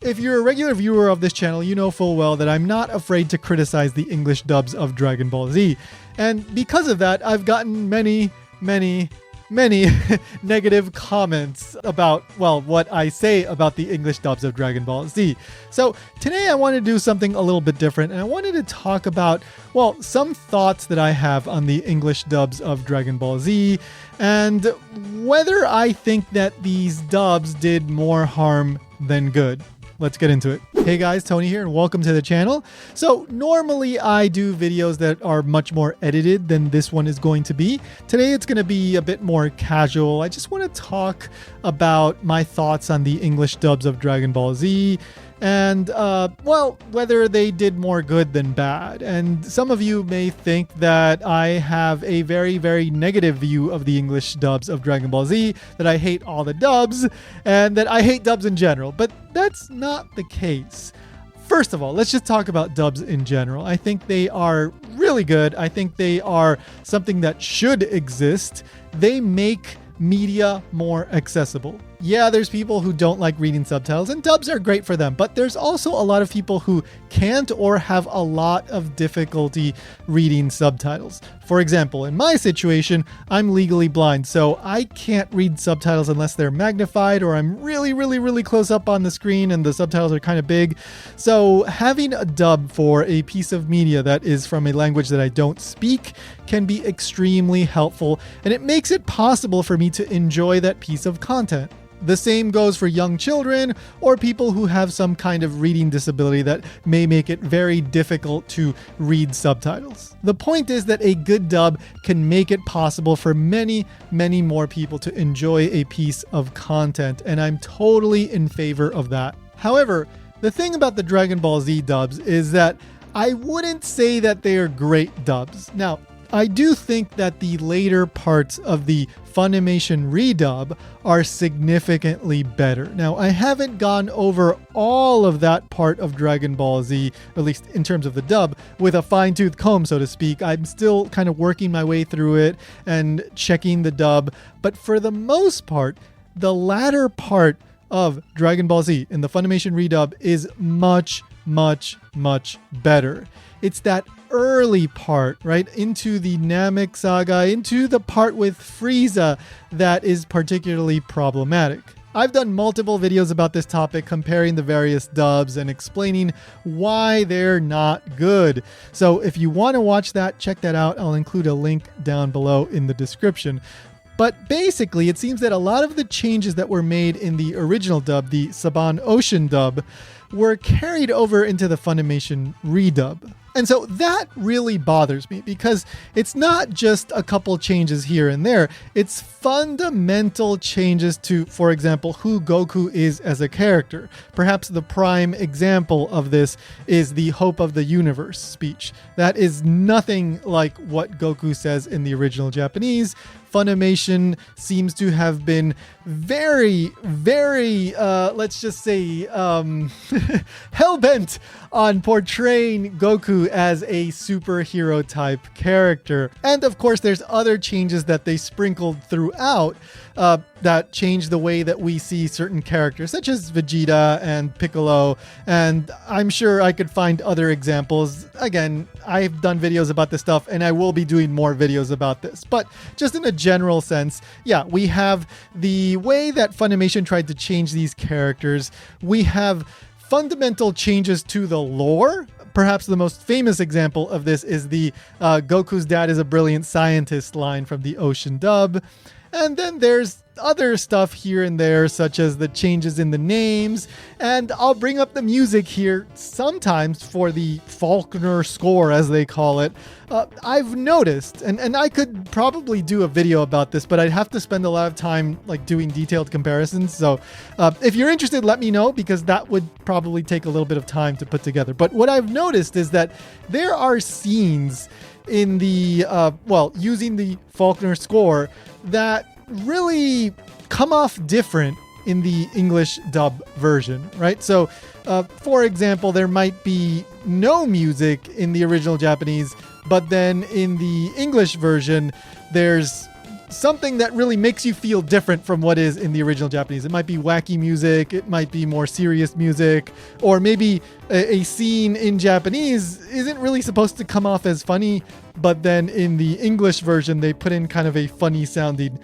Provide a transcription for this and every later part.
if you're a regular viewer of this channel, you know full well that I'm not afraid to criticize the English dubs of Dragon Ball Z. And because of that, I've gotten many negative comments about, well, what I say about the English dubs of Dragon Ball Z. So today I want to do something a little bit different, and I wanted to talk about, well, some thoughts that I have on the English dubs of Dragon Ball Z, and whether I think that these dubs did more harm than good. Let's get into it. Hey guys, Tony here and welcome to the channel. So normally I do videos that are much more edited than this one is going to be. Today it's going to be a bit more casual. I just want to talk about my thoughts on the English dubs of Dragon Ball Z and, well, whether they did more good than bad. And some of you may think that I have a very negative view of the English dubs of Dragon Ball Z, that I hate all the dubs, and that I hate dubs in general. But that's not the case. First of all, let's just talk about dubs in general. I think they are really good. I think they are something that should exist. They make media more accessible. Yeah, there's people who don't like reading subtitles, and dubs are great for them, but there's also a lot of people who can't or have a lot of difficulty reading subtitles. For example, in my situation, I'm legally blind, so I can't read subtitles unless they're magnified or I'm really close up on the screen and the subtitles are kind of big. So having a dub for a piece of media that is from a language that I don't speak can be extremely helpful, and it makes it possible for me to enjoy that piece of content. The same goes for young children or people who have some kind of reading disability that may make it very difficult to read subtitles. The point is that a good dub can make it possible for many more people to enjoy a piece of content, and I'm totally in favor of that. However, the thing about the Dragon Ball Z dubs is that I wouldn't say that they are great dubs. Now, I do think that the later parts of the Funimation redub are significantly better. Now, I haven't gone over all of that part of Dragon Ball Z, at least in terms of the dub, with a fine-tooth comb, so to speak. I'm still kind of working my way through it and checking the dub. But for the most part, the latter part of Dragon Ball Z in the Funimation redub is much better. It's that early part, right, into the Namek saga, into the part with Frieza, that is particularly problematic. I've done multiple videos about this topic, comparing the various dubs and explaining why they're not good. So if you want to watch that, check that out. I'll include a link down below in the description. But basically, it seems that a lot of the changes that were made in the original dub, the Saban Ocean dub, were carried over into the Funimation redub. And so that really bothers me because it's not just a couple changes here and there. It's fundamental changes to, for example, who Goku is as a character. Perhaps the prime example of this is the Hope of the Universe speech. That is nothing like what Goku says in the original Japanese. Funimation seems to have been very, let's just say, hell-bent on portraying Goku as a superhero type character. And of course, there's other changes that they sprinkled throughout that change the way that we see certain characters, such as Vegeta and Piccolo. And I'm sure I could find other examples. Again, I've done videos about this stuff and I will be doing more videos about this. But just in a general sense, yeah, we have the way that Funimation tried to change these characters. We have fundamental changes to the lore. Perhaps the most famous example of this is the Goku's dad is a brilliant scientist line from the Ocean dub. And then there's other stuff here and there, such as the changes in the names. And I'll bring up the music here sometimes for the Faulkner score, as they call it. I've noticed, and I could probably do a video about this, but I'd have to spend a lot of time like doing detailed comparisons. So if you're interested, let me know, because that would probably take a little bit of time to put together. But what I've noticed is that there are scenes in the, using the Faulkner score that really come off different in the English dub version, right? So, for example, there might be no music in the original Japanese, but then in the English version, there's something that really makes you feel different from what is in the original Japanese. It might be wacky music, it might be more serious music, or maybe a scene in Japanese isn't really supposed to come off as funny, but then in the English version, they put in kind of a funny sounding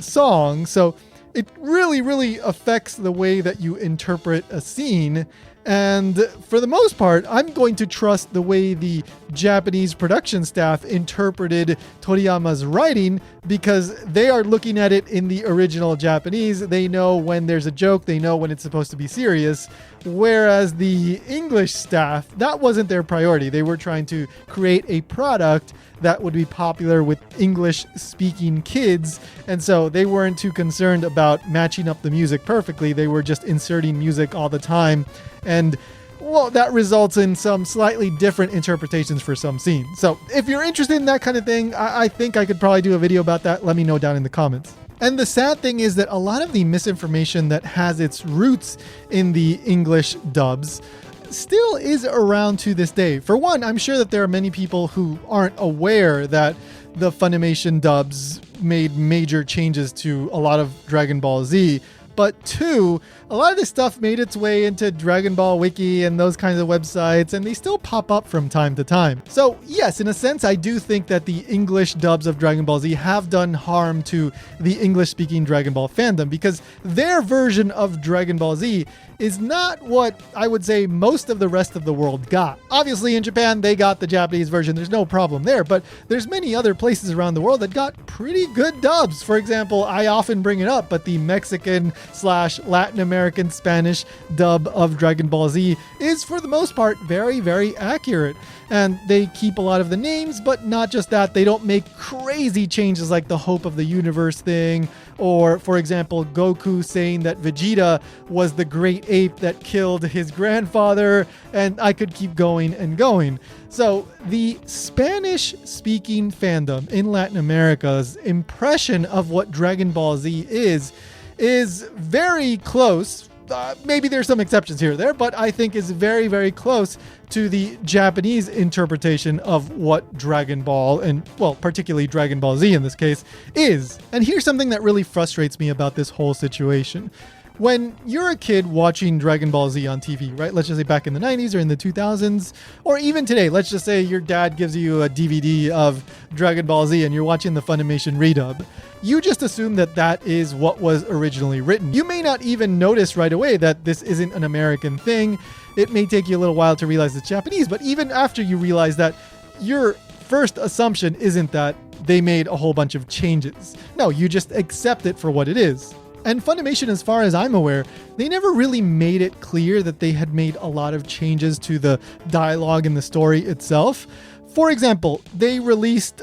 song. So it really, really affects the way that you interpret a scene. And for the most part, I'm going to trust the way the Japanese production staff interpreted Toriyama's writing, because they are looking at it in the original Japanese. They know when there's a joke, they know when it's supposed to be serious. Whereas the English staff, that wasn't their priority. They were trying to create a product that would be popular with English-speaking kids. And so they weren't too concerned about matching up the music perfectly. They were just inserting music all the time. And, well, that results in some slightly different interpretations for some scenes. So if you're interested in that kind of thing, I think I could probably do a video about that. Let me know down in the comments. And the sad thing is that a lot of the misinformation that has its roots in the English dubs still is around to this day. For one, I'm sure that there are many people who aren't aware that the Funimation dubs made major changes to a lot of Dragon Ball Z. But two, a lot of this stuff made its way into Dragon Ball Wiki and those kinds of websites, and they still pop up from time to time. So yes, in a sense, I do think that the English dubs of Dragon Ball Z have done harm to the English-speaking Dragon Ball fandom, because their version of Dragon Ball Z is not what I would say most of the rest of the world got. Obviously, in Japan, they got the Japanese version. There's no problem there, but there's many other places around the world that got pretty good dubs. For example, I often bring it up, but the Mexican/Latin American Spanish dub of Dragon Ball Z is, for the most part, very, very accurate. And they keep a lot of the names, but not just that. They don't make crazy changes like the Hope of the Universe thing, or, for example, Goku saying that Vegeta was the great ape that killed his grandfather, and I could keep going and going. So the Spanish-speaking fandom in Latin America's impression of what Dragon Ball Z is very close. Maybe there's some exceptions here or there, but I think is very, very close to the Japanese interpretation of what Dragon Ball, and, well, particularly Dragon Ball Z in this case, is. And here's something that really frustrates me about this whole situation. When you're a kid watching Dragon Ball Z on TV, right? Let's just say back in the 90s or in the 2000s, or even today, let's just say your dad gives you a DVD of Dragon Ball Z and you're watching the Funimation redub. You just assume that that is what was originally written. You may not even notice right away that this isn't an American thing. It may take you a little while to realize it's Japanese, but even after you realize that, your first assumption isn't that they made a whole bunch of changes. No, you just accept it for what it is. And Funimation, as far as I'm aware, they never really made it clear that they had made a lot of changes to the dialogue and the story itself. For example, they released,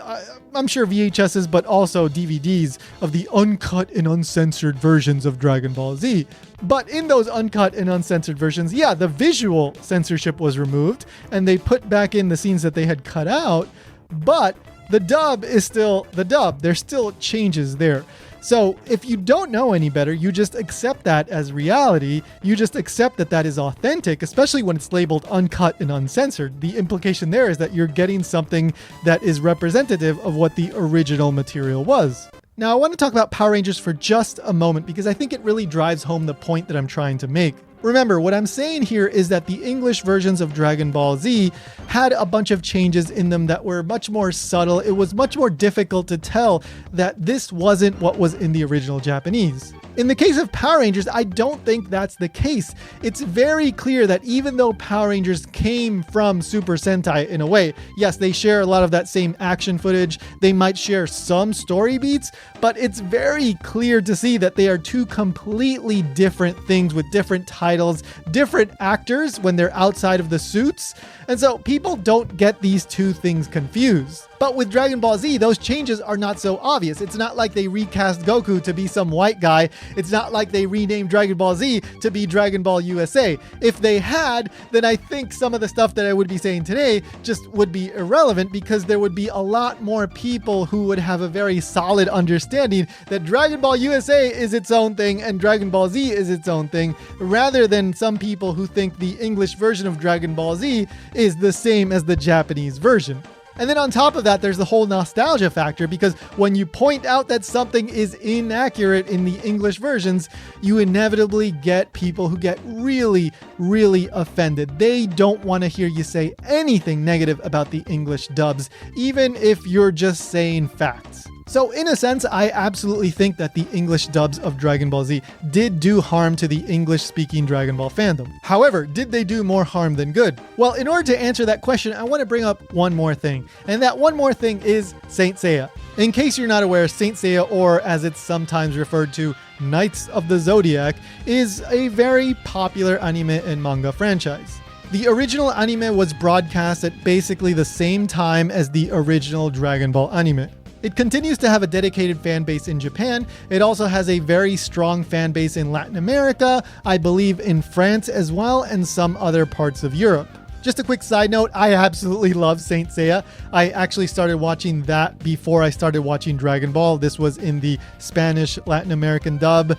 I'm sure VHSs, but also DVDs of the uncut and uncensored versions of Dragon Ball Z. But in those uncut and uncensored versions, yeah, the visual censorship was removed, and they put back in the scenes that they had cut out, but the dub is still the dub. There's still changes there. So if you don't know any better, you just accept that as reality. You just accept that that is authentic, especially when it's labeled uncut and uncensored. The implication there is that you're getting something that is representative of what the original material was. Now, I want to talk about Power Rangers for just a moment because I think it really drives home the point that I'm trying to make. Remember, what I'm saying here is that the English versions of Dragon Ball Z had a bunch of changes in them that were much more subtle. It was much more difficult to tell that this wasn't what was in the original Japanese. In the case of Power Rangers, I don't think that's the case. It's very clear that even though Power Rangers came from Super Sentai in a way, yes, they share a lot of that same action footage, they might share some story beats, but it's very clear to see that they are two completely different things with different titles, different actors when they're outside of the suits. And so people don't get these two things confused. But with Dragon Ball Z, those changes are not so obvious. It's not like they recast Goku to be some white guy. It's not like they renamed Dragon Ball Z to be Dragon Ball USA. If they had, then I think some of the stuff that I would be saying today just would be irrelevant because there would be a lot more people who would have a very solid understanding that Dragon Ball USA is its own thing and Dragon Ball Z is its own thing, rather than some people who think the English version of Dragon Ball Z is the same as the Japanese version. And then on top of that, there's the whole nostalgia factor, because when you point out that something is inaccurate in the English versions, you inevitably get people who get really, really offended. They don't want to hear you say anything negative about the English dubs, even if you're just saying facts. So in a sense, I absolutely think that the English dubs of Dragon Ball Z did do harm to the English-speaking Dragon Ball fandom. However, did they do more harm than good? Well, in order to answer that question, I want to bring up one more thing. And that one more thing is Saint Seiya. In case you're not aware, Saint Seiya, or as it's sometimes referred to, Knights of the Zodiac, is a very popular anime and manga franchise. The original anime was broadcast at basically the same time as the original Dragon Ball anime. It continues to have a dedicated fan base in Japan. It also has a very strong fan base in Latin America, I believe in France as well, and some other parts of Europe. Just a quick side note, I absolutely love Saint Seiya. I actually started watching that before I started watching Dragon Ball. This was in the Spanish Latin American dub.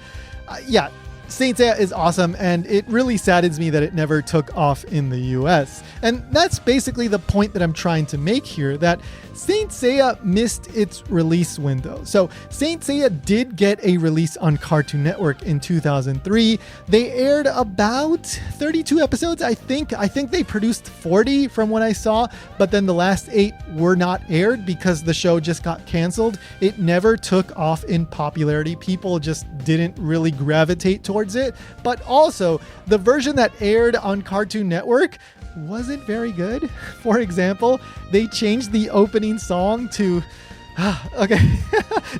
Saint Seiya is awesome, and it really saddens me that it never took off in the US. And that's basically the point that I'm trying to make here, that Saint Seiya missed its release window. So Saint Seiya did get a release on Cartoon Network in 2003. They aired about 32 episodes, I think. I think they produced 40 from what I saw, but then the last 8 were not aired because the show just got canceled. It never took off in popularity. People just didn't really gravitate towards it. But also, the version that aired on Cartoon Network wasn't very good. For example, they changed the opening song to... okay,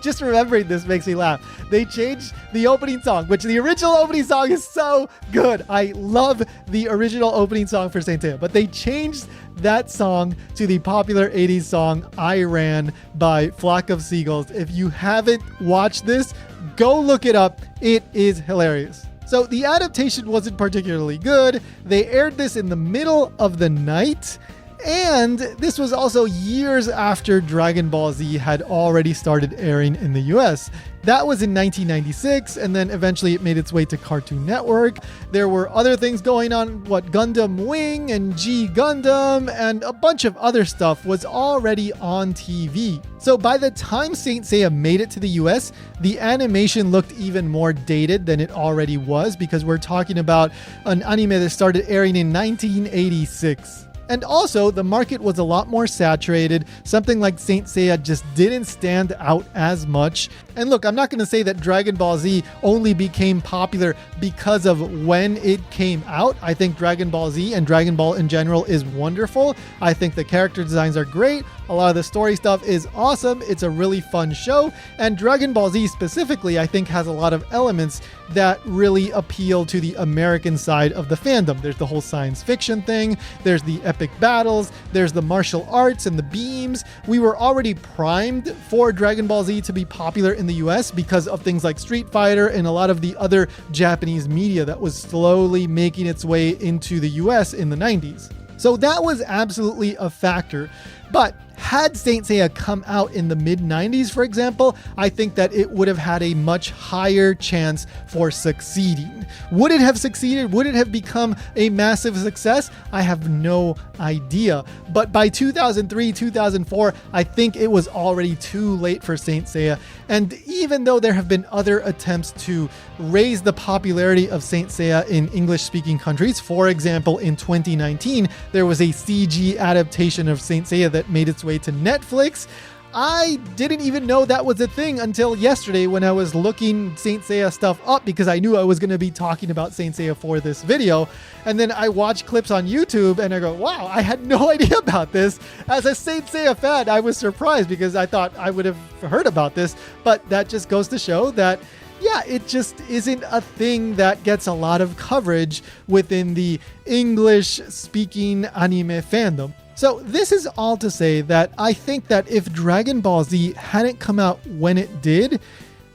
just remembering this makes me laugh. They changed the opening song, which the original opening song is so good. I love the original opening song for Saint Seiya, but they changed that song to the popular 80s song I Ran by Flock of Seagulls. If you haven't watched this, go look it up. It is hilarious. So the adaptation wasn't particularly good. They aired this in the middle of the night. And this was also years after Dragon Ball Z had already started airing in the US. That was in 1996, and then eventually it made its way to Cartoon Network. There were other things going on, Gundam Wing and G Gundam, and a bunch of other stuff was already on TV. So by the time Saint Seiya made it to the US, the animation looked even more dated than it already was, because we're talking about an anime that started airing in 1986. And also, the market was a lot more saturated. Something like Saint Seiya just didn't stand out as much. And look, I'm not going to say that Dragon Ball Z only became popular because of when it came out. I think Dragon Ball Z and Dragon Ball in general is wonderful. I think the character designs are great. A lot of the story stuff is awesome. It's a really fun show. And Dragon Ball Z specifically, I think, has a lot of elements that really appeal to the American side of the fandom. There's the whole science fiction thing. There's the epic battles. There's the martial arts and the beams. We were already primed for Dragon Ball Z to be popular in the US because of things like Street Fighter and a lot of the other Japanese media that was slowly making its way into the US in the 90s. So that was absolutely a factor. But had Saint Seiya come out in the mid-90s, for example, I think that it would have had a much higher chance for succeeding. Would it have succeeded? Would it have become a massive success? I have no idea. But by 2003, 2004, I think it was already too late for Saint Seiya. And even though there have been other attempts to raise the popularity of Saint Seiya in English-speaking countries, for example, in 2019, there was a CG adaptation of Saint Seiya that made its way to Netflix. I didn't even know that was a thing until yesterday when I was looking Saint Seiya stuff up, because I knew I was going to be talking about Saint Seiya for this video. And then I watch clips on YouTube and I go, wow, I had no idea about this. As a Saint Seiya fan, I was surprised because I thought I would have heard about this. But that just goes to show that, yeah, it just isn't a thing that gets a lot of coverage within the English-speaking anime fandom. So this is all to say that I think that if Dragon Ball Z hadn't come out when it did,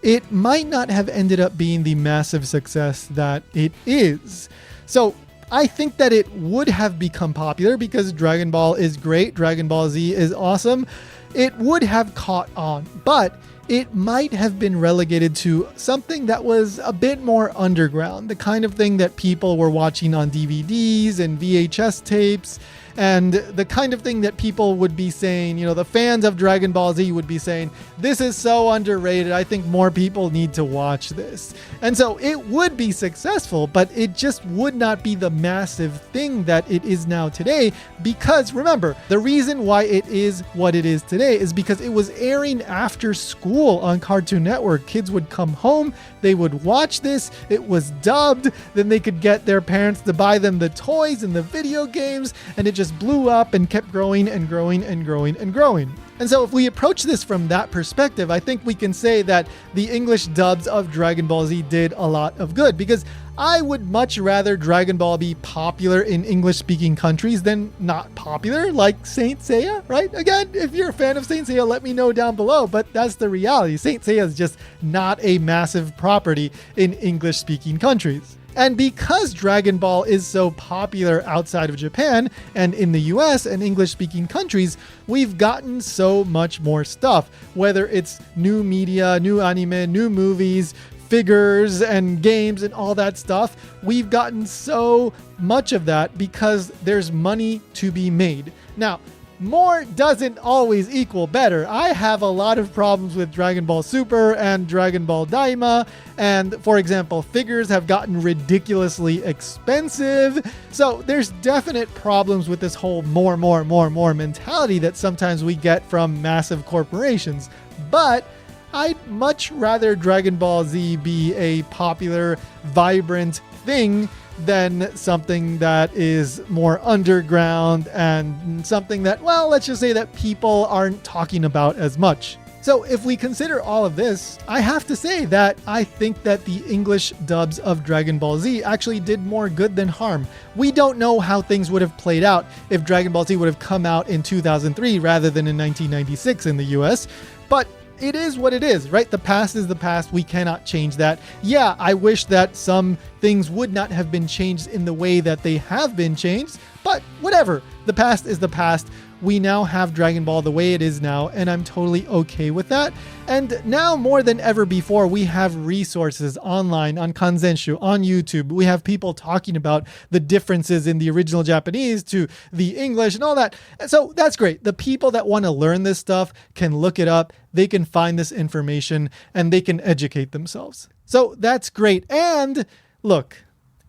it might not have ended up being the massive success that it is. So I think that it would have become popular because Dragon Ball is great. Dragon Ball Z is awesome. It would have caught on, but it might have been relegated to something that was a bit more underground, the kind of thing that people were watching on DVDs and VHS tapes, and the kind of thing that people would be saying, the fans of Dragon Ball Z would be saying, this is so underrated, I think more people need to watch this. And so it would be successful, but it just would not be the massive thing that it is now today, because remember, the reason why it is what it is today is because it was airing after school on Cartoon Network. Kids would come home, they would watch this, it was dubbed, then they could get their parents to buy them the toys and the video games, and it just blew up and kept growing and growing and growing and growing. And so if we approach this from that perspective, I think we can say that the English dubs of Dragon Ball Z did a lot of good, because I would much rather Dragon Ball be popular in English-speaking countries than not popular, like Saint Seiya, right? Again, if you're a fan of Saint Seiya, let me know down below, but that's the reality. Saint Seiya is just not a massive property in English-speaking countries. And because Dragon Ball is so popular outside of Japan and in the US and English-speaking countries, we've gotten so much more stuff, whether it's new media, new anime, new movies, figures and games and all that stuff. We've gotten so much of that because there's money to be made. Now, more doesn't always equal better. I have a lot of problems with Dragon Ball Super and Dragon Ball Daima, and for example, figures have gotten ridiculously expensive. So there's definite problems with this whole more mentality that sometimes we get from massive corporations. But I'd much rather Dragon Ball Z be a popular, vibrant thing than something that is more underground and something that, well, let's just say that people aren't talking about as much. So if we consider all of this, I have to say that I think that the English dubs of Dragon Ball Z actually did more good than harm. We don't know how things would have played out if Dragon Ball Z would have come out in 2003 rather than in 1996 in the US, but it is what it is, right? The past is the past. We cannot change that. Yeah, I wish that some things would not have been changed in the way that they have been changed, but whatever. The past is the past. We now have Dragon Ball the way it is now, and I'm totally okay with that. And now more than ever before, we have resources online on Kanzenshu, on YouTube. We have people talking about the differences in the original Japanese to the English and all that. So that's great. The people that want to learn this stuff can look it up. They can find this information and they can educate themselves. So that's great. And look,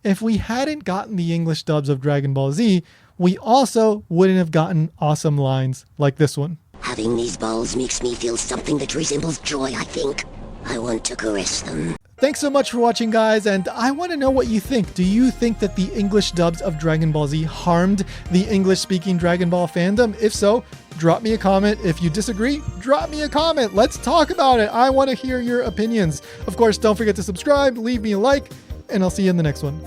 if we hadn't gotten the English dubs of Dragon Ball Z, we also wouldn't have gotten awesome lines like this one. Having these balls makes me feel something that resembles joy, I think. I want to caress them. Thanks so much for watching, guys, and I want to know what you think. Do you think that the English dubs of Dragon Ball Z harmed the English-speaking Dragon Ball fandom? If so, drop me a comment. If you disagree, drop me a comment. Let's talk about it. I want to hear your opinions. Of course, don't forget to subscribe, leave me a like, and I'll see you in the next one.